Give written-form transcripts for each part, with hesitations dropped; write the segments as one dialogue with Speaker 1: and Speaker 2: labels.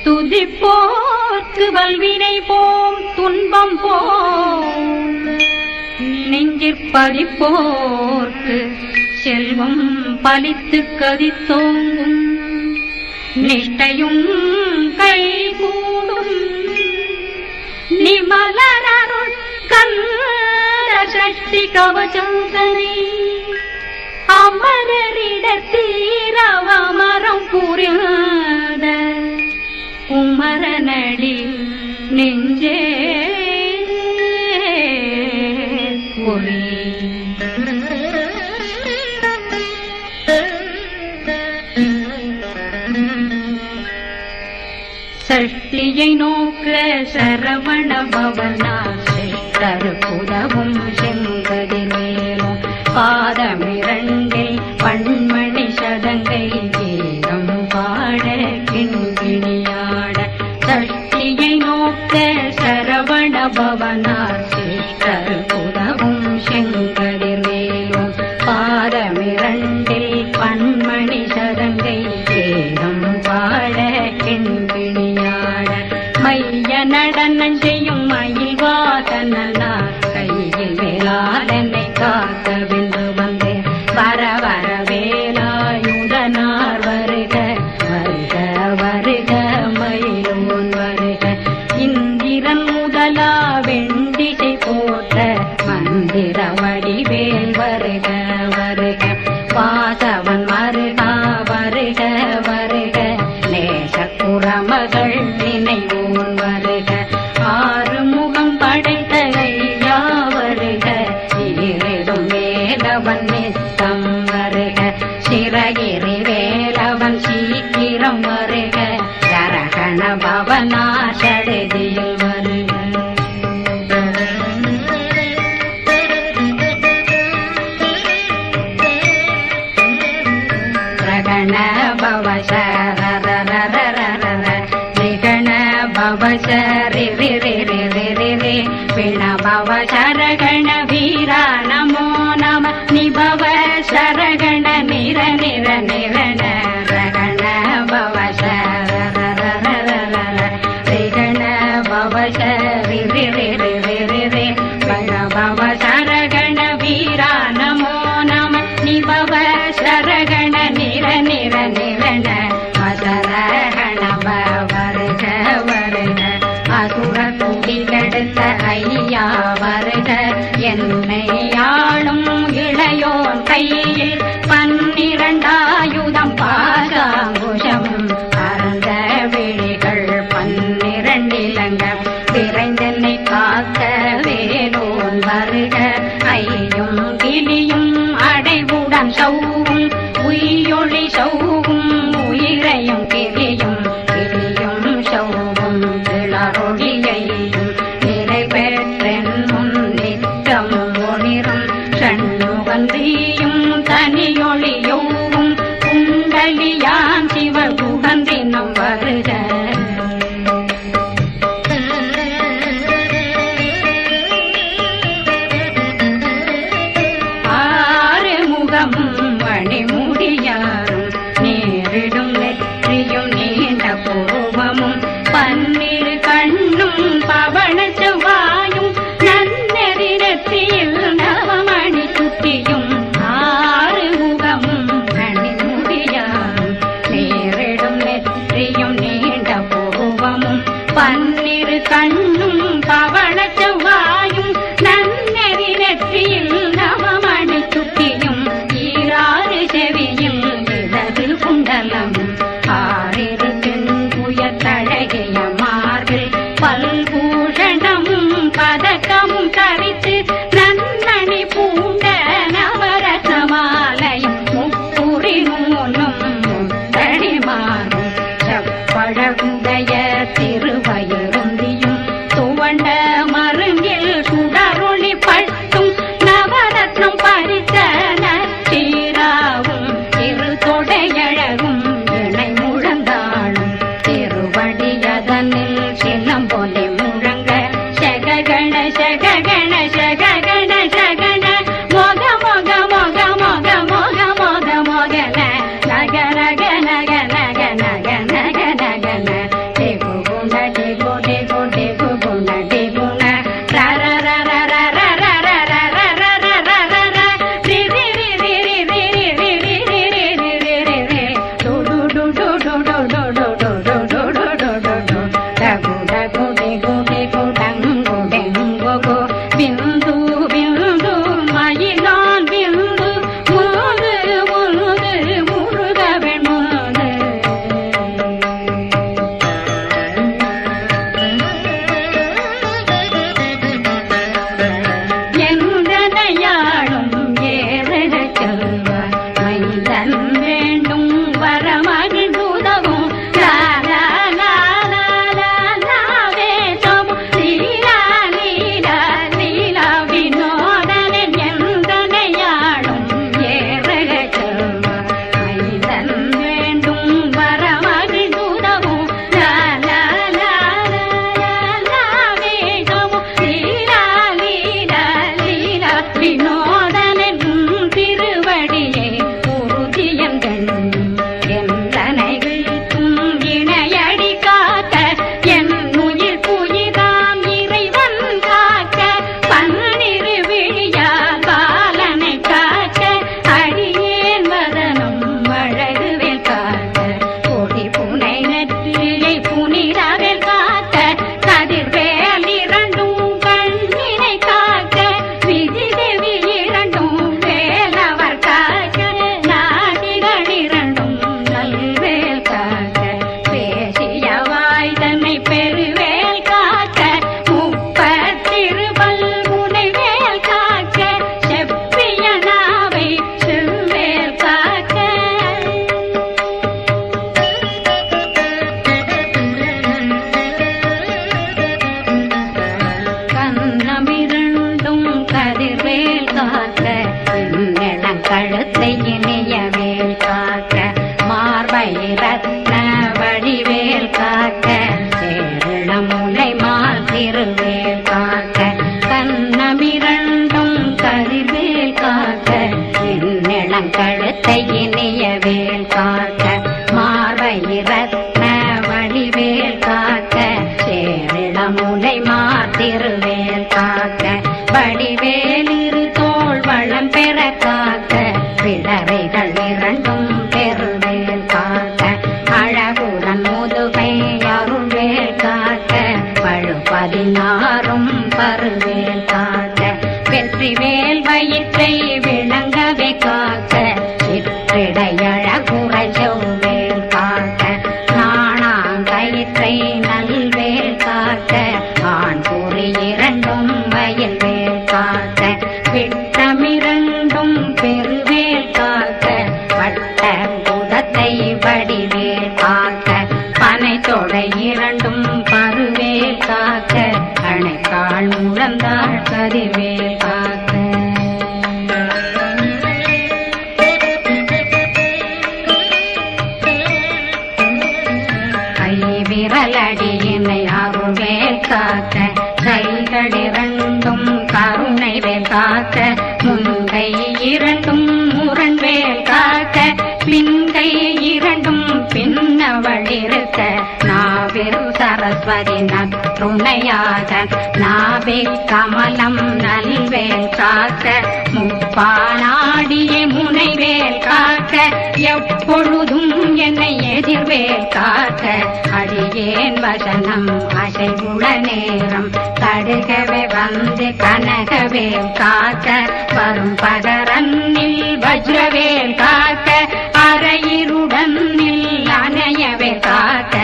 Speaker 1: துதிப்போர்க்கு வல்வினை போம் துன்பம் போம் நெஞ்சிற்பதிப்போர்க்கு செல்வம் பலித்து கதித்தோங்கும் நிஷ்டையும் கைகூடும் நிமலனருள் கந்த சஷ்டி கவசந்தனை அமரரிடத்தீரவமரம் புரியாத குமரனடி நெஞ்சே ஒளி சஷ்டியை நோக்க சரவண பவனா தருப்புதவும் செங்கதிலேலும் பாதமிரண்டில் பண்மணி சதங்கை கீதம் பாட கிண்கிணியாட சஷ்டியை நோக்க சரவண பவனார் தருப்புதவும் செங்கதிலேலும் பாதமிரண்டில் பண்மணி சதங்கை கீதம் பாட கிண்கிணியாட மைய நடனம் செய்யும் மயில் வாசனார் கையில் வேளாளனை காக்க வென்று வந்தேன் வர வர வேலாயுதனார் வருக வருக வருக மயிலோன் வருக இந்திரன் முதலா வெண்டிசை போற்ற மந்திர வடிவேல் வருக வருக வாசவன் மருகா வருக வருக நேசக்குறமகள் நினைவோன் வருக ஆறுமுகம் படைத்த ஐயா வருக ஈரிடும் வேலவன் நித்தம் வருக சிறகிரி வேலவன் சீக்கிரம் வருக சரகண பவனா சடுதியில் வருக ரகண பவ நிகண பவ சரி பிண பவ சரகண வீரா நமோ நம நிபவ சரகண நிர நிர நிரண ரகண பவ சரண பவ சரி பிண பவ சரகண வீரா நமோ நம நிபவ சரகண நிர நிர நிரண மசரகண வருக வருக அசுர குடிகெடுத்த ஐயா வருக என்னை ஆளும் இளையோன் கையில் 12 பாசாங்குஷம் பரந்த விழிகள் 12 இலங்கம் விரைந்தென்னை காக்க வேலோன் வருக ஐயும் கிளியும் அடைவுடன் சௌவும் உயிரொளி சௌவும் உயிரையும் கிளியும் கிளியும் சௌவும் கிளரொளியையும் நிறைவேற்றென் முன் நித்தம் ஒளிரும் சண்முகந்தியும் தனியொளியோவும் குண்டலியான் சிவகுகந்தினம் வருக ஆறுமுகமும் மணிமுடியாரும் நேரிடும் நெற்றியும் நீண்ட பூர்வமும் 12 கண்ணும் பவன செவ்வாயும் நன்னெறிடத்தில் நவமணி சுட்டியும் ஆறுமுகமும் மணிமுடியாரும் வேல் காக்க மார்பயிரத்ன வடிவேல் காக்க சேரிளமுலை மார்திருவேல் காக்க வடிவேலிரு தோள் வளம் பெற காக்க பிடரைகள் இரண்டும் பெருவேல் காக்க அழகுடன் முதுகை அருள்வேல் காக்க பழு16 பருவேல் காக்க வெற்றிவேல் வயிற்றை விளங்கவே காக்க சிற்றிடையழகுறை செவ்வேல் காக்க நாணாங்கயிற்றை நல்வேல் காக்க ஆண் குறி இரண்டும் வயல்வேல் காக்க விட்டமிரண்டும் பெருவேல் காக்க வட்ட புதத்தை வடிவேல் காக்க பனை தொடை இரண்டும் பருவேல் காக்க அணைக்கால் முழந்தாள் கதிர்வேல் காக்க கை விரலடியினை அருள்வேல் காக்க கைகளிரண்டும் கருணை வேல் காக்க முன்கை இரண்டும் முரண்வேல் காக்க பின்கை இரண்டும் பின்னவழிருக்க நாவில் சரஸ்வதி நற்றுணையாக நாவே கமலம் நல்வேல் காக்க முப்பானாடிய முனைவேல் காக்க எப்பொழுதும் என்னை எதிர்வேல் காக்க அடியேன் வசனம் அசைவுள நேரம் கடுகவே வந்து கனகவேல் காக்க வரும் பகரன்னில் வஜ்ரவேல் காக்க அரையிருடன் அணையவேல் காக்க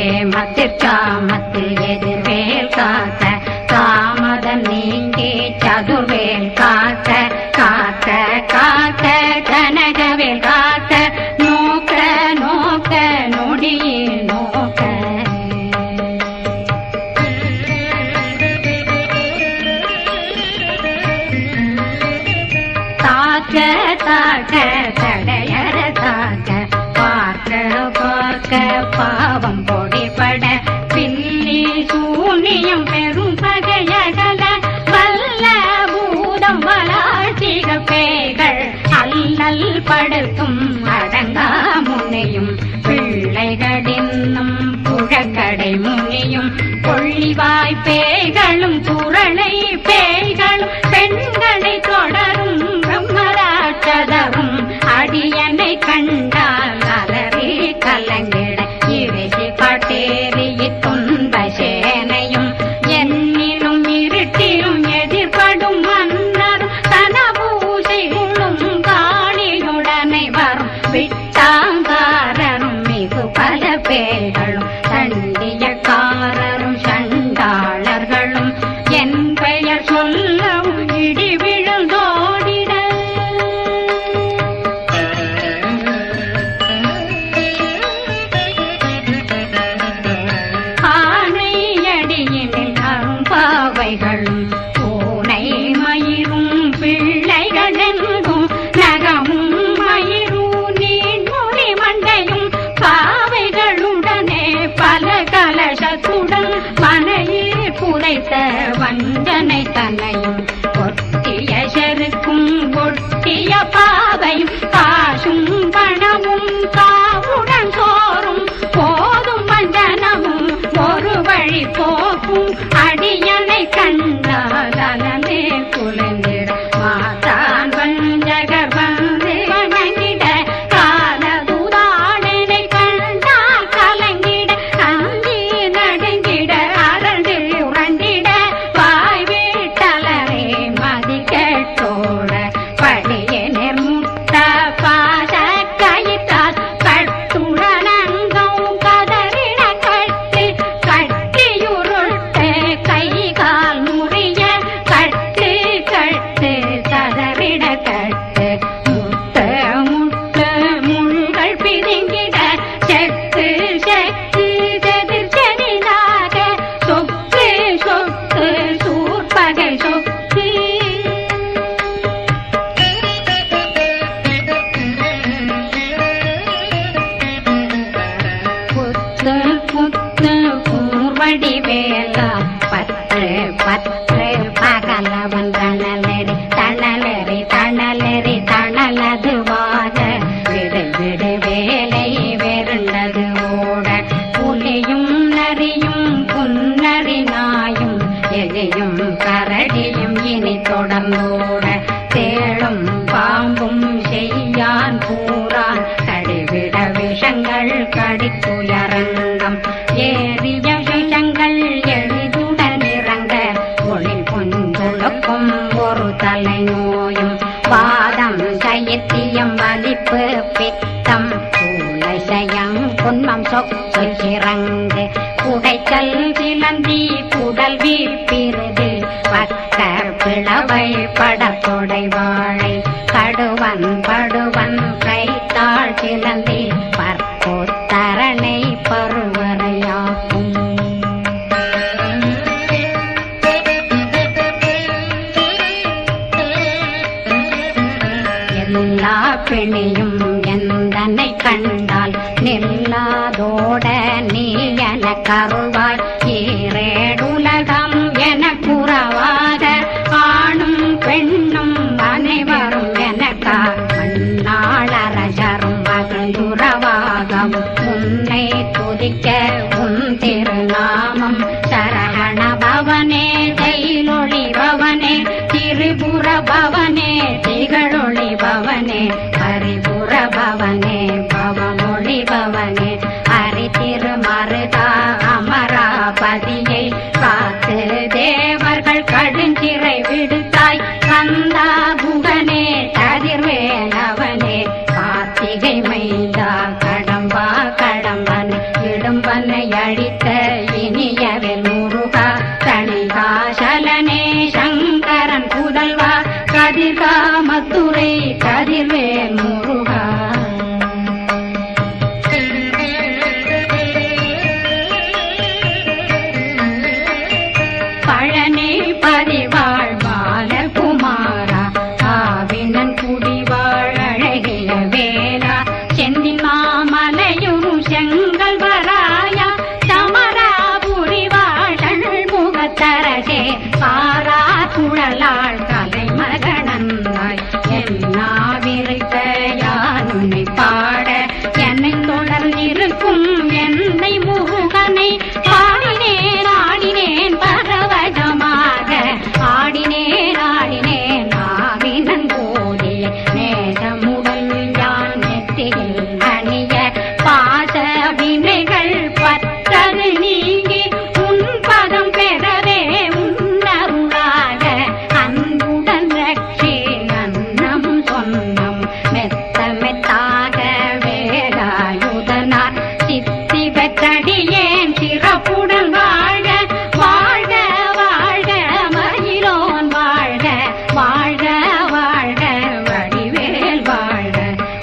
Speaker 1: ஏமத்திற்காமத்தில் எதிர்வேல் காக்க காமதம் நீங்கி சதுர்வேல் காக்க காக்க காக்க கனகவேல் காக்க நோக்க நோக்க நொடியில் நோக்க தாக்க தாக்க தடையற தாக்க பார்க்க பார்க்க பாவம் பொடிபட பில்லி சூனியம் பெரும் பகையகல வல்ல பூதம் வளாட்சிக பேய்கள் அல்லல் படுத்தும் அடங்கா முனையும் பிள்ளைகளின்னும் புழக்கடை முனியும் கொள்ளிவாய் பேய்களும் குரளை பேய்களும் பெண்களை தொடரும் பிரம்மராட்சதரும் அடியனை கண்டால் அலறி கலங்கிட இறுதி காட்டேறிய துன்ப சேனையும் என்னிலும் இருட்டிலும் எதிர்படும் மன்னரும் தனபூசைகளும் காணியுடனை வரும் விட்டாங்காரரும் மிகு பல பேர்களும் சண்டியக்காரரும் சண்டாளர்களும் என் பெயர் சொல்லவும் இடி விழுந்தோடிட ஆனையடியினில் அரும்பாவைகளும் பூனை மயிரும் பிள்ளைகளெங்கும் நகமும் மயிரும் நீண்மொழி மண்டையும் பாவைகளுடனே பல கலசத்துடன் மனையில் புதைத்த வஞ்சனை தன்னையும் ஒட்டிய செருக்கும் ஒட்டிய பாவையும் காசும் பணமும் காவுடன் சோறும் போதும் வஞ்சனமும் ஒரு வழி போக்கும் அடியனை கண்டால் அலமே குலைந்திட மாதான் வஞ்சகர் வந்து வணங்கிட காலதுதாடனை கண்டால் கலங்கிட அஞ்சி நடுங்கிட அரண்டு உரண்டிட வேலை வேறுண்டது ஓட புலியும் நரியும் புன்னரி நாயும் எலியும் கரடியும் இனி தொடர்ந்தோட தேளும் பாம்பும் செய்யான் கூறான் கடிவிட விஷங்கள் கடித்துயரங்கம் ஏறிய விஷங்கள் எளிதுடன் இறங்க ஒளி புஞ்சுழுக்கும் ஒரு தலை நோயும் வாதம் சைத்தியம் வலிப்பு பித்தம் சூளைசயம் புன்மம் சொச்சிறங்கு குடைச்சல் சிலந்தி குடல் வீப்பிருது பக்க பிளவை படத்தொடை வாழை கடுவன் படுவன் கைத்தாள் சிலந்தி பற்போத்தரணை பருவரையாகும் எல்லா பிணியும் எந்தனை கண்டால் நில்லாதோட நீ என கருள்வாய் ஈரேடுலகம் என குறவாத ஆணும் பெண்ணும் அனைவரும் எனக்கா மண்ணாளரசரும் மகிழ்ந்துறவாகவும் உன்னை துதிக்க உன் திருநாமம் சரகண பவனே தைலொளி பவனே திரிபுர பவனே திகழொளி பவனே ஹரிபுர பவனே பவமொழி பவனே ஹரி திருமருதா அமராபதியை காத்து தேவர்கள் கடுஞ்சிறை விடுத்தாய் கந்தா புகனே கதிர்வேலவனே கார்த்திகை மைந்தா கடம்பா கடம்பன் இடும்பனை அழித்த இனியவில் முருகா தணிகாசலனே சங்கரன் புதல்வா கதிர்காமத்துறை கதிர்வேல் முருகா பழனி பதிவாழ் பாலகுமாரா ஆவினன் குடிவாழ் அழகிய வேலா செந்தின் மாமலையும் செங்கல் வராயா சமராபுரி வாழல் முகத்தரசே பாரா குழலாள் கலை மகனந்தாய் என்னாவிருக்க யானுனை பாட என்னை தொடர்ந்திருக்கும் என்னை முருகனை பாடினேன் ஆடினேன் பரவசமாக ஆடினேன் ஆடினேன் ஆவினன் போதிய நேசமுடன் யான் நெத்தியில் அணிய பாச வினைகள் பற்றது நீங்கி உன் பதம் பெறவே உன்னருளாக அன்புடன் ரட்சி அன்னம் சொன்னம் மெத்த மெத்தாக வேலாயுதனார் சித்தி பெற்றடியேன் சிறப்புடன் வாழ வாழ்க வாழ்க மயிலோன் வாழ்க வாழ்க வாழ்க வடிவேல் வாழ்க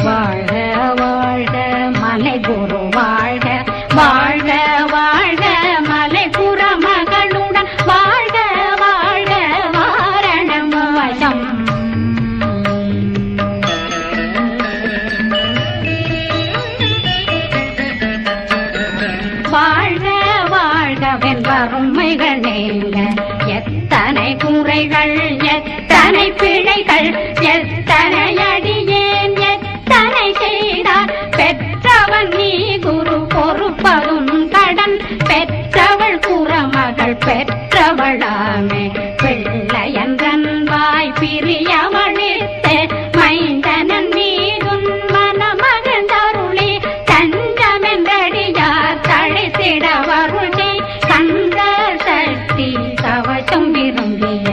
Speaker 1: வாழ்க வாழ்க மலை குரு வாழ்க வாழ்க வாழ்க மலை குர மகளுடன் வாழ்க வாழ்க வாரணம் வசம் வாழ்க வாழ்கவென் வறுமைகள் நீங்க எத்தனை குறைகள் எத்தனை பிழைகள் எத்தனை அடியேன் எத்தனை செய்தார் பெற்றவன் நீ குரு பொறுப்பதும் கடன் பெற்றவள் குறமகள் பெற்றவளாமே பிள்ளையன்றன் வாய் பிரியவழித்து மைந்தனன் மீதும் மனமகந்தருளி தஞ்சமென்றடியார் தழைத்திட வருளி கந்த சக்தி கவசம் விரும்பிய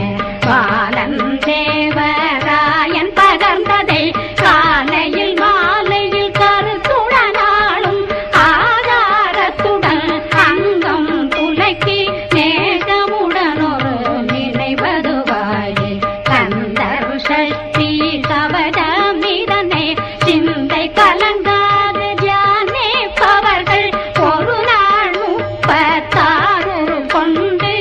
Speaker 1: பாலன் தேவராயன் பகர்ந்ததை காலையில் மாலையில் கருத்துடனாலும் ஆதாரத்துடன் அங்கம் துலக்கி நேசமுடன் ஒரு நினைவதுவாயே கந்தர் சக்தி கவடமிதனை சிந்தை கலங்காது தியானிப்பவர்கள் ஒரு நாள் 36 கொண்டு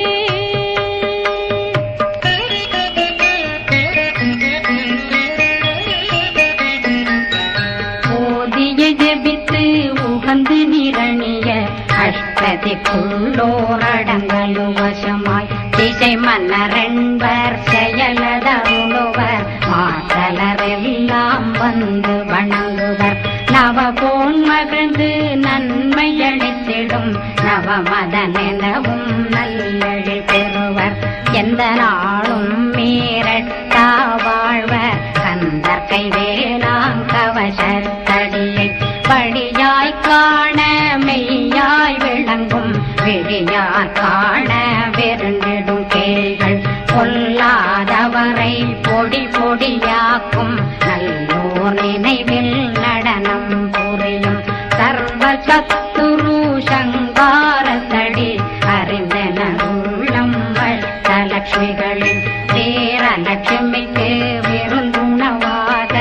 Speaker 1: ஓதிய ஜெபித்து உகந்து நிரணிய அஷ்டதிக்குள்ளோரடங்கலு வசமாய் திசை மன்னரென்பர் செயலதருளுவர் மாற்றலரெல்லாம் வந்து வணங்குவர் நவபோன்ம மகிழ்ந்து நன்மையளித்திடும் நவமதனெனவும் நல்லெழில் பெறுவர். எந்த நாளும் மீறட்டா வாழ்வர் கந்தற்கை வேளாங் கவசத்தடியை படியாய் காண மெய்யாய் விளங்கும் விழியார் காண வெருண்டிடும் கேள்கள் பொல்லாதவரை பொடி பொடியாக்கும் நல்லோர் நினைவில் நடனம் புரியும் சர்வ சத்துரு சங்காரத்தடி அறிந்தன உள்ளம் வட்டலட்சுமிகளின் சேரலட்சுமிக்கு விருந்துணவாத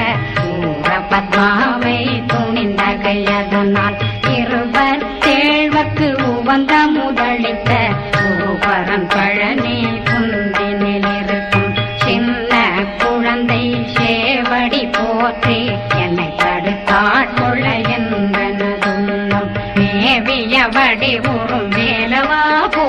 Speaker 1: ஊர பத்மாவை துணிந்த கையதனால் இருபத்தேழ்வர்க்கு உவந்த முதலித்த குருபரன் பழனி குந்தினில் இருக்கும் சின்ன குழந்தை சேவடி போற்றி என்னை தடுத்தாட்கொள்ள என்பனதுள்ளம் மேவியபடி உறும் வேலவா போ